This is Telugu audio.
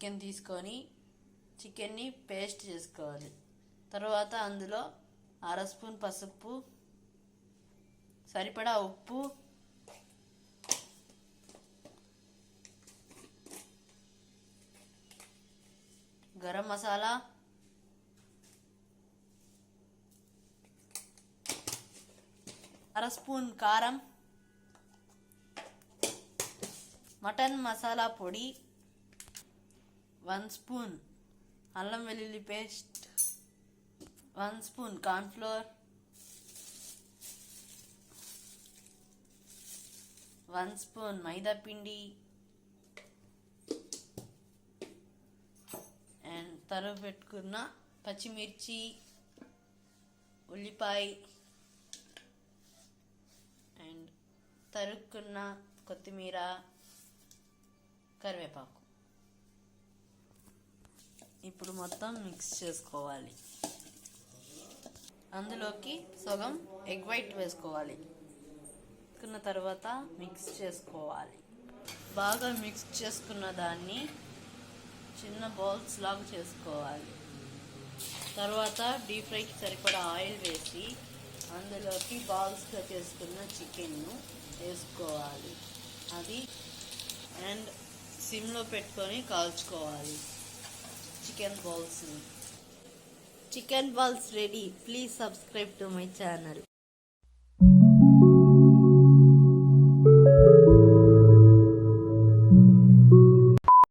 చికెన్ తీసుకొని చికెన్ని పేస్ట్ చేసుకోవాలి. తర్వాత అందులో 1/2 స్పూన్ పసుపు, సరిపడా ఉప్పు, గరం మసాలా, అర స్పూన్ కారం, మటన్ మసాలా పొడి, 1 స్పూన్ అల్లం వెల్లుల్లి పేస్ట్, 1 స్పూన్ కార్న్ఫ్లోర్, 1 స్పూన్ మైదా పిండి అండ్ తరుగు పెట్టుకున్న పచ్చిమిర్చి, ఉల్లిపాయ అండ్ తరుక్కున్న కొత్తిమీర, కరివేపాకు. ఇప్పుడు మొత్తం మిక్స్ చేసుకోవాలి. అందులోకి సగం ఎగ్ వైట్ వేసుకోవాలి. వేసుకున్న తర్వాత మిక్స్ చేసుకోవాలి. బాగా మిక్స్ చేసుకున్న దాన్ని చిన్న బాల్స్ లాగా చేసుకోవాలి. తర్వాత డీప్ ఫ్రైకి సరిపడా ఆయిల్ వేసి అందులోకి బాల్స్గా చేసుకున్న చికెన్ను వేసుకోవాలి. అది అండ్ సిమ్లో పెట్టుకొని కాల్చుకోవాలి chicken బాల్స్ని. Chicken balls ready. Please subscribe to my channel.